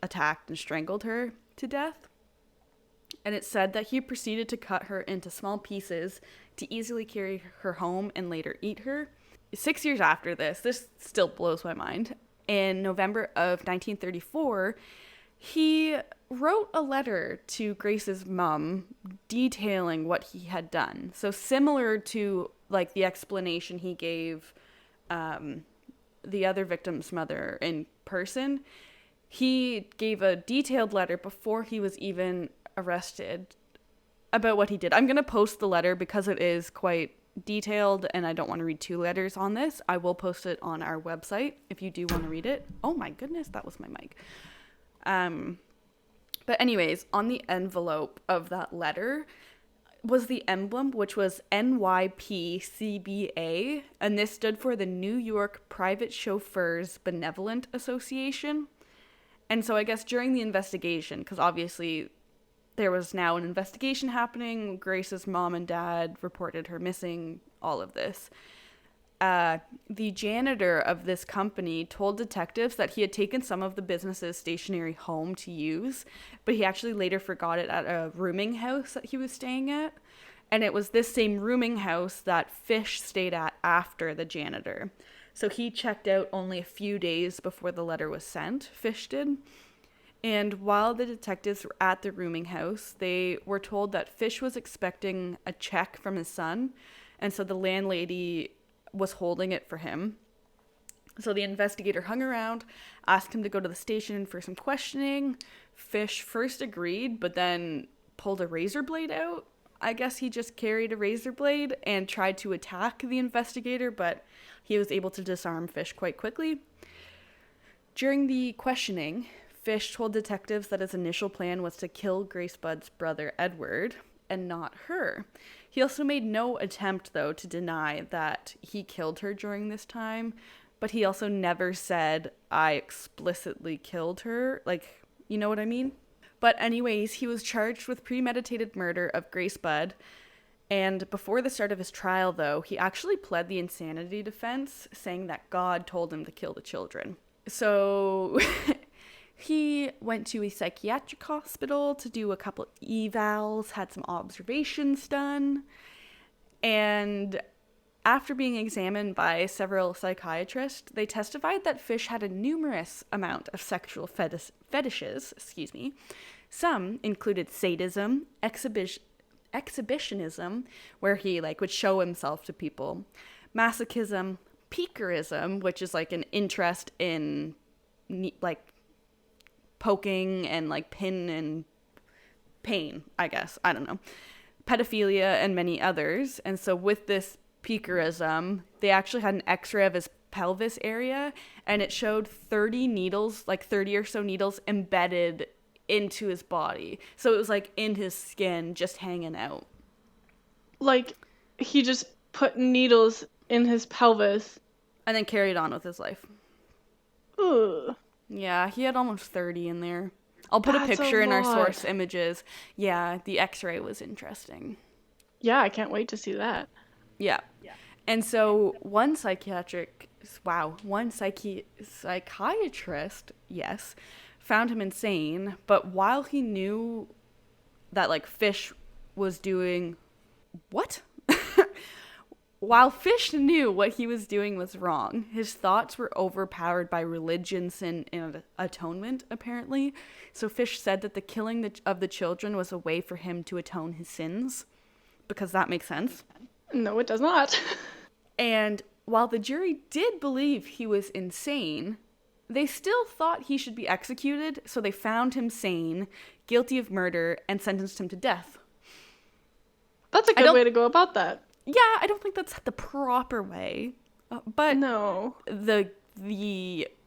attacked and strangled her to death. And it said that he proceeded to cut her into small pieces to easily carry her home and later eat her. 6 years after this still blows my mind. In November of 1934, he wrote a letter to Grace's mom detailing what he had done. So similar to like the explanation he gave the other victim's mother in person, he gave a detailed letter before he was even arrested about what he did. I'm going to post the letter because it is quite detailed and I don't want to read two letters on this. I will post it on our website if you do want to read it. Oh my goodness, that was my mic. But anyways, on the envelope of that letter was the emblem, which was NYPCBA, and this stood for the New York Private Chauffeurs Benevolent Association. And so I guess during the investigation, because obviously there was now an investigation happening, Grace's mom and dad reported her missing, all of this. The janitor of this company told detectives that he had taken some of the business's stationery home to use, but he actually later forgot it at a rooming house that he was staying at. And it was this same rooming house that Fish stayed at after the janitor. So he checked out only a few days before the letter was sent, Fish did. And while the detectives were at the rooming house, they were told that Fish was expecting a check from his son, and so the landlady was holding it for him. So the investigator hung around, asked him to go to the station for some questioning. Fish first agreed, but then pulled a razor blade out. I guess he just carried a razor blade and tried to attack the investigator, but he was able to disarm Fish quite quickly. During the questioning, Fish told detectives that his initial plan was to kill Grace Budd's brother Edward and not her. He also made no attempt, though, to deny that he killed her during this time, but he also never said, I explicitly killed her. Like, you know what I mean? But anyways, he was charged with premeditated murder of Grace Budd, and before the start of his trial, though, he actually pled the insanity defense, saying that God told him to kill the children. So he went to a psychiatric hospital to do a couple evals, had some observations done, and after being examined by several psychiatrists, they testified that Fish had a numerous amount of sexual fetishes. Some included sadism, exhibitionism, where he would show himself to people, masochism, piquerism, which is an interest in poking and pin and pain, I guess. I don't know. Pedophilia and many others. And so with this piquerism, they actually had an x-ray of his pelvis area, and it showed 30 needles, 30 or so needles embedded into his body. So it was in his skin, just hanging out.
He just put needles in his pelvis.
And then carried on with his life.
Ugh.
Yeah, he had almost 30 in there. I'll put a picture in our source images. Yeah, the x-ray was interesting.
Yeah, I can't wait to see that.
Yeah. And so one psychiatrist, yes, found him insane, but while he knew that Fish was doing what? While Fish knew what he was doing was wrong, his thoughts were overpowered by religion, sin, and atonement, apparently. So Fish said that the killing of the children was a way for him to atone his sins, because that makes sense.
No, it does not.
And while the jury did believe he was insane, they still thought he should be executed, so they found him sane, guilty of murder, and sentenced him to death.
That's a good way to go about that.
Yeah, I don't think that's the proper way, but
no,
the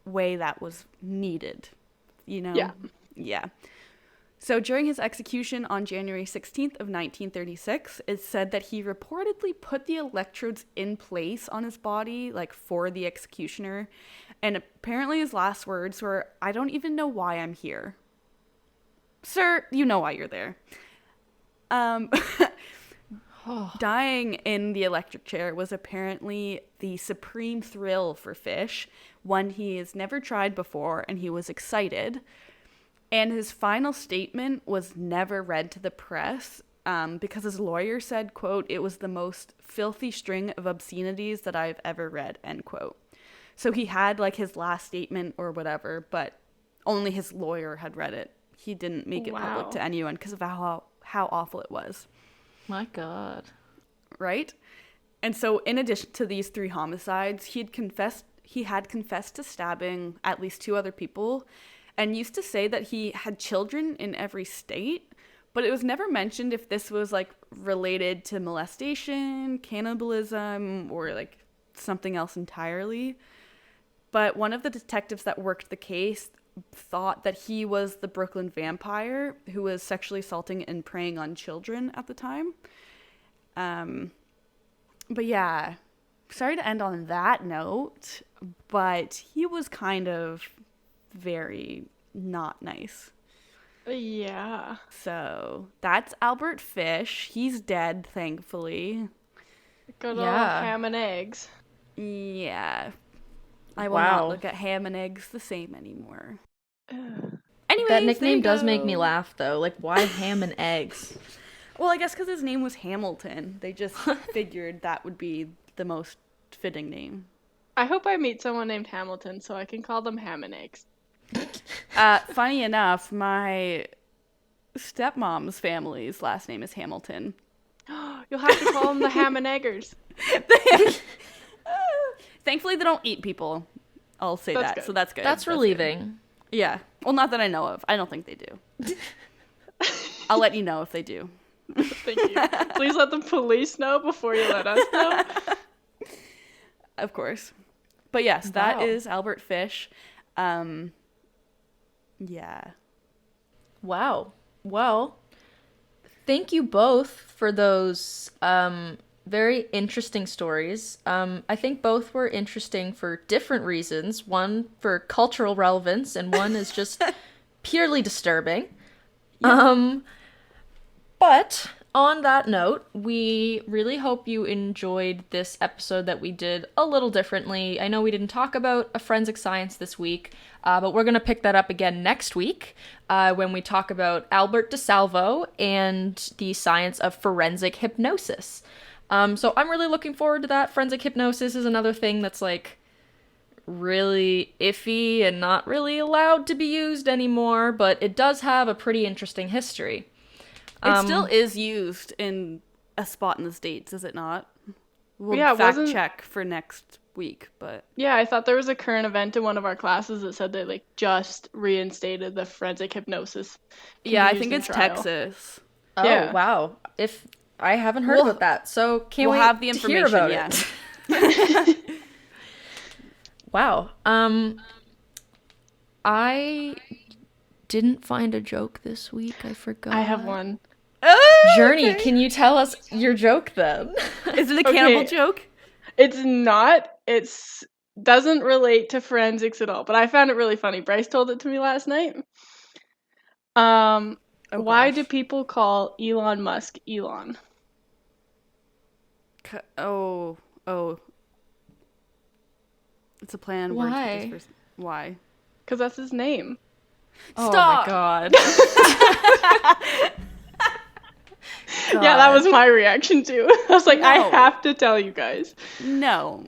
way that was needed, you know?
Yeah.
Yeah. So during his execution on January 16th of 1936, it's said that he reportedly put the electrodes in place on his body, like for the executioner. And apparently his last words were, "I don't even know why I'm here." Sir, you know why you're there. Dying in the electric chair was apparently the supreme thrill for Fish, one he has never tried before, and he was excited. And his final statement was never read to the press because his lawyer said, quote, "It was the most filthy string of obscenities that I've ever read," end quote. So he had like his last statement or whatever, but only his lawyer had read it. He didn't make it public to anyone because of how awful it was.
My God.
Right? And so in addition to these 3 homicides, he had confessed to stabbing at least 2 other people and used to say that he had children in every state, but it was never mentioned if this was like related to molestation, cannibalism, or like something else entirely. But one of the detectives that worked the case thought that he was the Brooklyn vampire who was sexually assaulting and preying on children at the time. But yeah, sorry to end on that note, but he was kind of very not nice.
Yeah.
So that's Albert Fish. He's dead, thankfully.
Good old ham and eggs.
Yeah. I will not look at ham and eggs the same anymore. Anyways,
that nickname does make me laugh, though. Like, why ham and eggs?
Well, I guess because his name was Hamilton. They just figured that would be the most fitting name.
I hope I meet someone named Hamilton so I can call them ham and eggs.
Funny enough, my stepmom's family's last name is Hamilton.
You'll have to call them the ham and eggers.
Thankfully, they don't eat people. I'll say that.
Good.
So that's good.
That's relieving.
Good. Yeah. Well, not that I know of. I don't think they do. I'll let you know if they do.
Thank you. Please let the police know before you let us know.
Of course. But yes, that is Albert Fish. Yeah.
Wow. Well, thank you both for those very interesting stories. I think both were interesting for different reasons. One for cultural relevance, and one is just purely disturbing. Yeah. But on that note, we really hope you enjoyed this episode that we did a little differently. I know we didn't talk about a forensic science this week, but we're going to pick that up again next week when we talk about Albert DeSalvo and the science of forensic hypnosis. So I'm really looking forward to that. Forensic hypnosis is another thing that's like really iffy and not really allowed to be used anymore, but it does have a pretty interesting history.
It still is used in a spot in the States, is it not? We'll fact check for next week, but...
Yeah, I thought there was a current event in one of our classes that said they, like, just reinstated the forensic hypnosis.
Yeah, I think it's Texas.
Oh, yeah. Wow. If I haven't heard about that, so can't
we'll
wait
have the information,
to hear about it. Wow. I didn't find a joke this week. I forgot.
I have one.
Journey, can you tell us your joke then?
Is it a cannibal joke?
It's not. It's doesn't relate to forensics at all, but I found it really funny. Bryce told it to me last night. Why do people call Elon Musk Elon?
Oh. It's a play on words with this person. Why?
Because that's his name.
Stop!
Oh my god.
Yeah, that was my reaction too. I was like, I have to tell you guys.
No.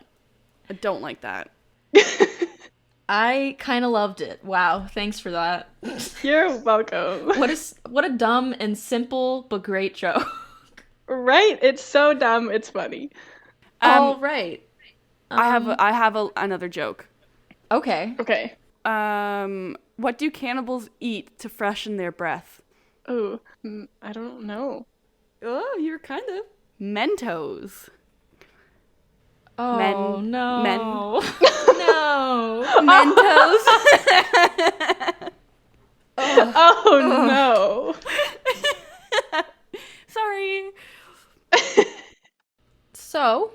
I don't like that.
I kind of loved it. Wow, thanks for that.
You're welcome.
What a dumb and simple but great joke.
Right? It's so dumb, it's funny.
All right.
I have another joke.
Okay.
What do cannibals eat to freshen their breath?
Oh, I don't know.
Oh, you're kind of. Mentos.
Oh, no. No.
Mentos.
Oh no.
Sorry.
So,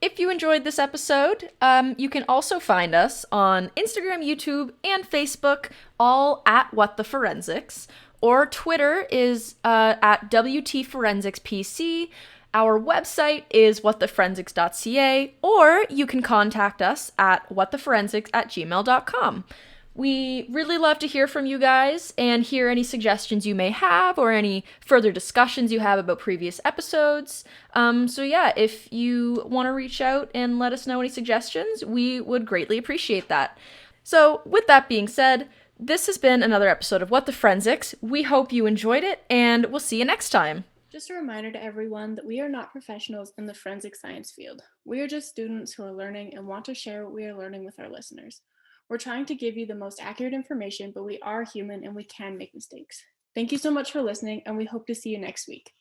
if you enjoyed this episode, you can also find us on Instagram, YouTube, and Facebook, all at What the Forensics. Or Twitter is at WT Forensics PC. Our website is whattheforensics.ca, or you can contact us at whattheforensics@gmail.com. We really love to hear from you guys and hear any suggestions you may have or any further discussions you have about previous episodes. So yeah, if you want to reach out and let us know any suggestions, we would greatly appreciate that. So with that being said, this has been another episode of What the Forensics. We hope you enjoyed it, and we'll see you next time.
Just a reminder to everyone that we are not professionals in the forensic science field. We are just students who are learning and want to share what we are learning with our listeners. We're trying to give you the most accurate information, but we are human and we can make mistakes. Thank you so much for listening, and we hope to see you next week.